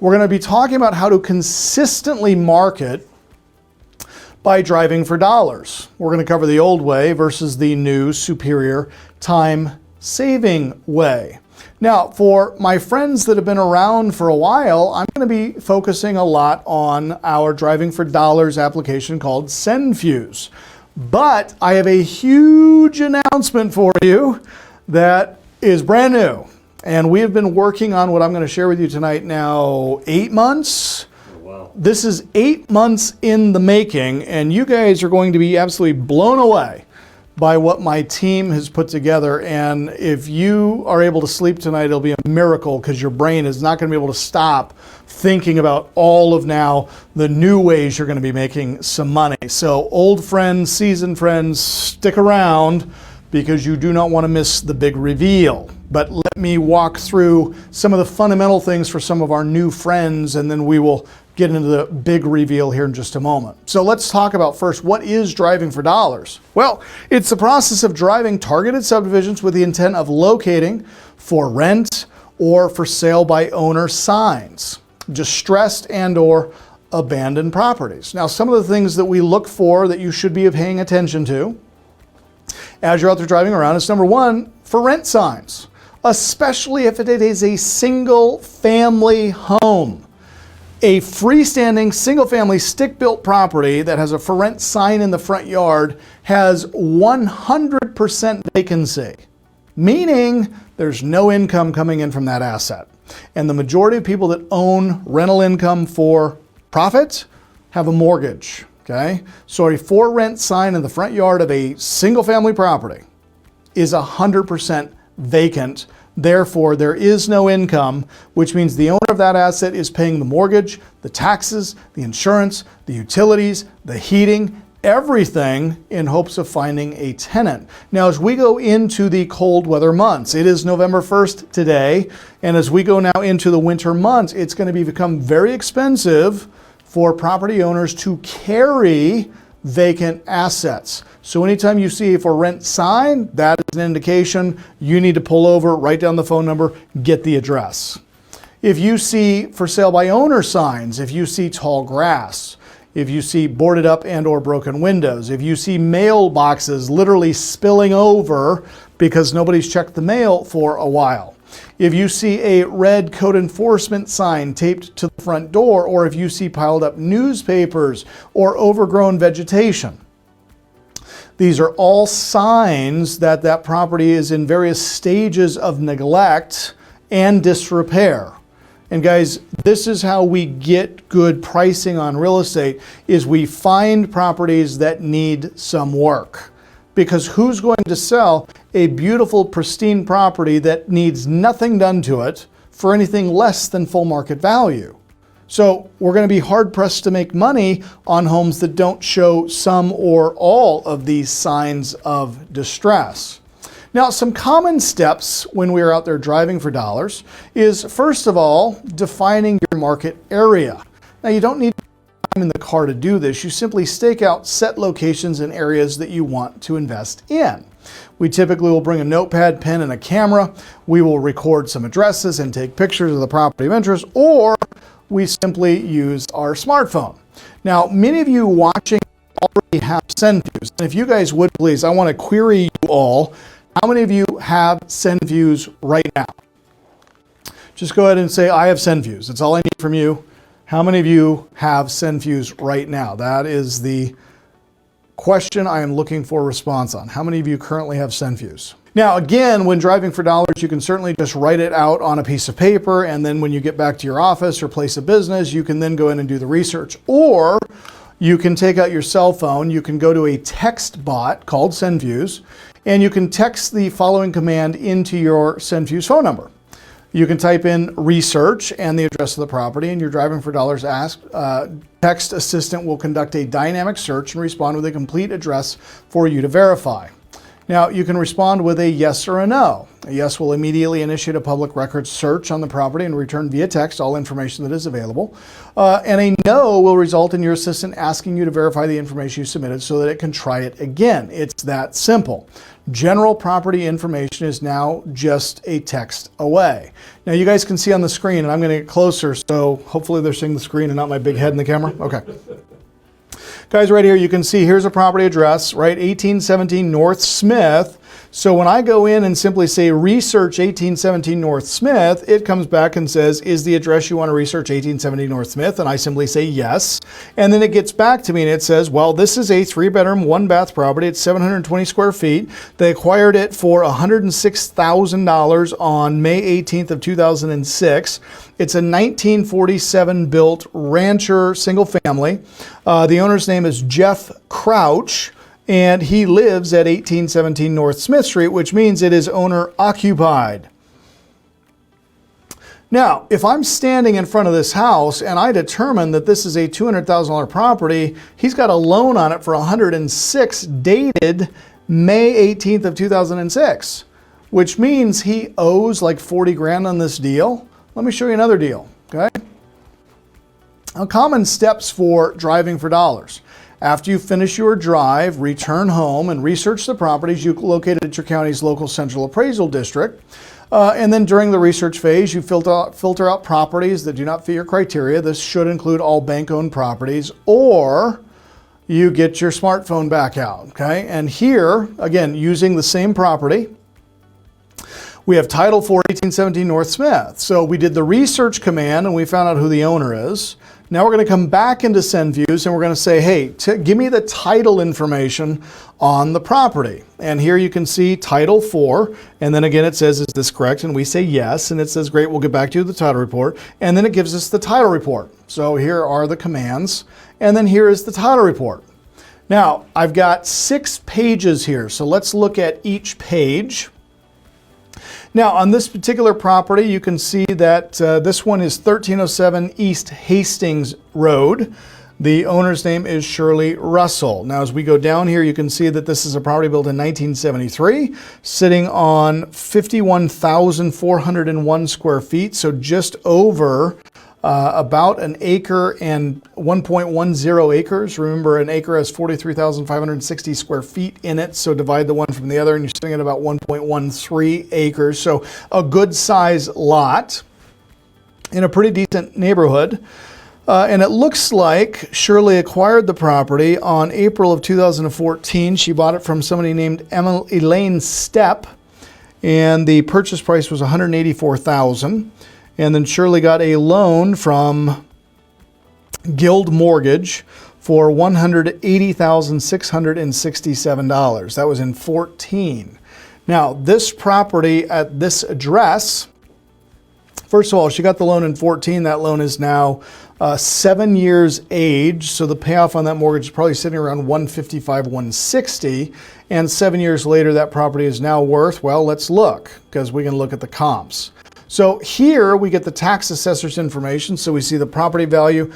we're going to be talking about how to consistently market by driving for dollars. We're going to cover the old way versus the new, superior, time-saving way. Now, for my friends that have been around for a while, I'm going to be focusing a lot on our driving for dollars application called SendFuse. But I have a huge announcement for you that is brand new. And we have been working on what I'm going to share with you tonight now 8 months. Wow. This is 8 months in the making, and you guys are going to be absolutely blown away by what my team has put together. And if you are able to sleep tonight, it'll be a miracle, because your brain is not going to be able to stop thinking about all of now the new ways you're going to be making some money. So old friends, seasoned friends, stick around, because you do not want to miss the big reveal. But let me walk through some of the fundamental things for some of our new friends, and then we will get into the big reveal here in just a moment. So let's talk about first, what is driving for dollars? Well, it's the process of driving targeted subdivisions with the intent of locating for rent or for sale by owner signs, distressed and or abandoned properties. Now, some of the things that we look for that you should be paying attention to as you're out there driving around is, number one, for rent signs, especially if it is a single family home. A freestanding single-family stick-built property that has a for rent sign in the front yard has 100% vacancy, meaning there's no income coming in from that asset. And the majority of people that own rental income for profit have a mortgage, okay? So a for rent sign in the front yard of a single-family property is 100% vacant. Therefore, there is no income, which means the owner of that asset is paying the mortgage, the taxes, the insurance, the utilities, the heating, everything in hopes of finding a tenant. Now, as we go into the cold weather months, it is November 1st today, and as we go now into the winter months, it's going to become very expensive for property owners to carry vacant assets. So anytime you see a for rent sign, that is an indication you need to pull over, write down the phone number, get the address. If you see for sale by owner signs, if you see tall grass, if you see boarded up and or broken windows, if you see mailboxes literally spilling over because nobody's checked the mail for a while, if you see a red code enforcement sign taped to the front door, or if you see piled up newspapers or overgrown vegetation, these are all signs that that property is in various stages of neglect and disrepair. And guys, this is how we get good pricing on real estate, is we find properties that need some work. Because who's going to sell a beautiful, pristine property that needs nothing done to it for anything less than full market value? So we're going to be hard-pressed to make money on homes that don't show some or all of these signs of distress. Now, some common steps when we are out there driving for dollars is, first of all, defining your market area. Now, you don't need time in the car to do this. You simply stake out set locations in areas that you want to invest in. We typically will bring a notepad, pen, and a camera. We will record some addresses and take pictures of the property of interest, or we simply use our smartphone. Now, many of you watching already have SendFuse. And if you guys would please, I want to query you all. How many of you have SendFuse right now? Just go ahead and say, I have SendFuse. That's all I need from you. How many of you have SendFuse right now? That is the question I am looking for a response on. How many of you currently have SendFuse? Now, again, when driving for dollars, you can certainly just write it out on a piece of paper, and then when you get back to your office or place of business, you can then go in and do the research. Or you can take out your cell phone, you can go to a text bot called SendFuse, and you can text the following command into your SendFuse phone number. You can type in research and the address of the property, and your driving for dollars text assistant will conduct a dynamic search and respond with a complete address for you to verify. Now, you can respond with a yes or a no. A yes will immediately initiate a public records search on the property and return via text all information that is available. And a no will result in your assistant asking you to verify the information you submitted so that it can try it again. It's that simple. General property information is now just a text away. Now, you guys can see on the screen, and I'm going to get closer, so hopefully they're seeing the screen and not my big head in the camera. Okay. Guys, right here, you can see here's a property address, right? 1817 North Smith. So when I go in and simply say research 1817 North Smith, it comes back and says, is the address you want to research 1817 North Smith? And I simply say yes. And then it gets back to me and it says, well, this is a 3-bedroom, 1-bath property. It's 720 square feet. They acquired it for $106,000 on May 18th of 2006. It's a 1947 built rancher single family. The owner's name is Jeff Crouch, and he lives at 1817 North Smith Street, which means it is owner occupied. Now, if I'm standing in front of this house and I determine that this is a $200,000 property, he's got a loan on it for $106,000 dated May 18th of 2006, which means he owes like 40 grand on this deal. Let me show you another deal, okay? Now, common steps for driving for dollars. After you finish your drive, return home and research the properties you located at your county's local central appraisal district. And then during the research phase, you filter out properties that do not fit your criteria. This should include all bank-owned properties, or you get your smartphone back out, okay? And here, again, using the same property, we have title for 1817 North Smith. So we did the research command and we found out who the owner is. Now we're going to come back into SendFuse and we're going to say, hey, give me the title information on the property. And here you can see title for, and then again it says, is this correct? And we say yes, and it says, great, we'll get back to you with the title report. And then it gives us the title report. So here are the commands, and then here is the title report. Now, I've got 6 pages here, so let's look at each page. Now, on this particular property, you can see that this one is 1307 East Hastings Road. The owner's name is Shirley Russell. Now, as we go down here, you can see that this is a property built in 1973, sitting on 51,401 square feet, so just over about an acre and 1.10 acres. Remember, an acre has 43,560 square feet in it, so divide the one from the other and you're sitting at about 1.13 acres. So a good size lot in a pretty decent neighborhood. And it looks like Shirley acquired the property on April of 2014. She bought it from somebody named Elaine Stepp, and the purchase price was $184,000. And then Shirley got a loan from Guild Mortgage for $180,667. That was in 2014. Now, this property at this address, first of all, she got the loan in 2014. That loan is now 7 years age, so the payoff on that mortgage is probably sitting around $155,000, $160,000. And 7 years later, that property is now worth, well, let's look, because we can look at the comps. So here we get the tax assessor's information. So we see the property value,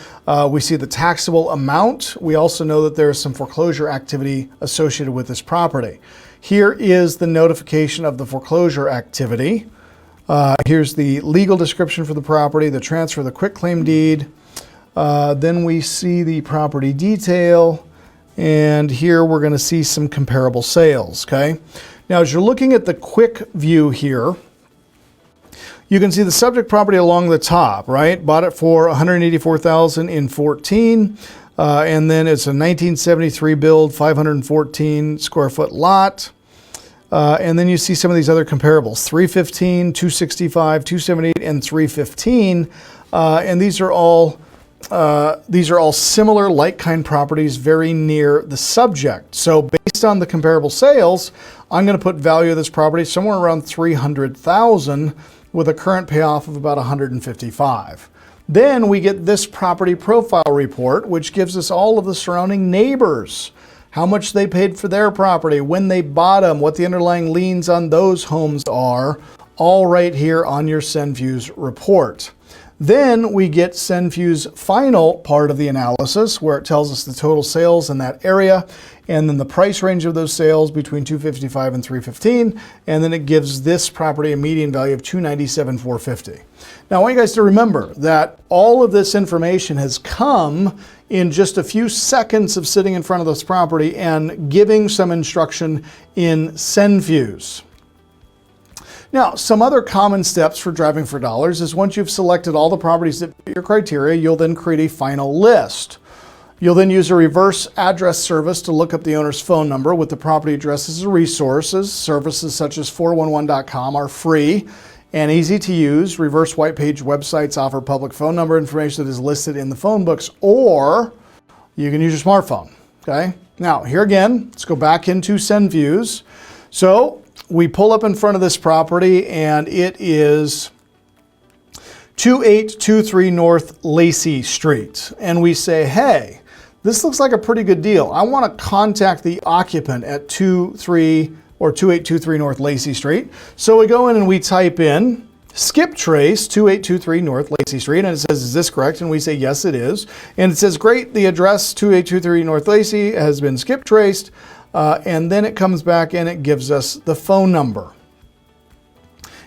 we see the taxable amount. We also know that there is some foreclosure activity associated with this property. Here is the notification of the foreclosure activity. Here's the legal description for the property, the transfer of the quitclaim deed. Then we see the property detail. And here we're going to see some comparable sales, okay? Now, as you're looking at the quick view here, you can see the subject property along the top, right? Bought it for $184,000 in 2014. And then it's a 1973 build, 514 square foot lot. And then you see some of these other comparables, 315, 265, 278, and 315. And these are all similar like-kind properties very near the subject. So based on the comparable sales, I'm going to put value of this property somewhere around $300,000 with a current payoff of about $155,000. Then we get this property profile report, which gives us all of the surrounding neighbors, how much they paid for their property, when they bought them, what the underlying liens on those homes are, all right here on your SendFuse report. Then we get SendFuse final part of the analysis where it tells us the total sales in that area and then the price range of those sales between 255 and 315, and then it gives this property a median value of 297,450. Now I want you guys to remember that all of this information has come in just a few seconds of sitting in front of this property and giving some instruction in SendFuse. Now, some other common steps for driving for dollars is once you've selected all the properties that fit your criteria, you'll then create a final list. You'll then use a reverse address service to look up the owner's phone number with the property address as a resource. Services such as 411.com are free and easy to use. Reverse white page websites offer public phone number information that is listed in the phone books, or you can use your smartphone. Okay. Now, here again, let's go back into SendFuse. So we pull up in front of this property and it is 2823 North Lacey Street. And we say, hey, this looks like a pretty good deal. I want to contact the occupant at 2823 North Lacey Street. So we go in and we type in skip trace 2823 North Lacey Street, and it says, is this correct? And we say, yes, it is. And it says, great, the address 2823 North Lacey has been skip traced. And then it comes back and it gives us the phone number.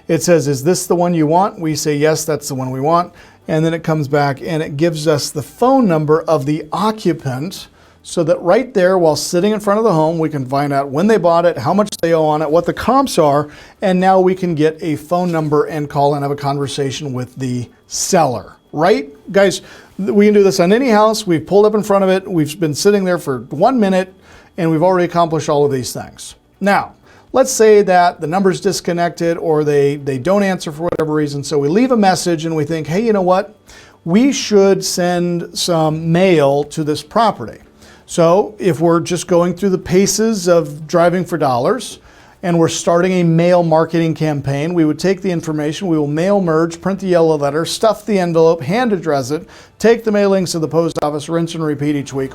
It says, is this the one you want? We say, yes, that's the one we want. And then it comes back and it gives us the phone number of the occupant so that right there while sitting in front of the home, we can find out when they bought it, how much they owe on it, what the comps are, and now we can get a phone number and call and have a conversation with the seller. Right? Guys, we can do this on any house. We've pulled up in front of it. We've been sitting there for 1 minute. And we've already accomplished all of these things. Now, let's say that the number's disconnected or they don't answer for whatever reason. So we leave a message and we think, hey, you know what? We should send some mail to this property. So if we're just going through the paces of driving for dollars and we're starting a mail marketing campaign, we would take the information, we will mail merge, print the yellow letter, stuff the envelope, hand address it, take the mailings to the post office, rinse and repeat each week.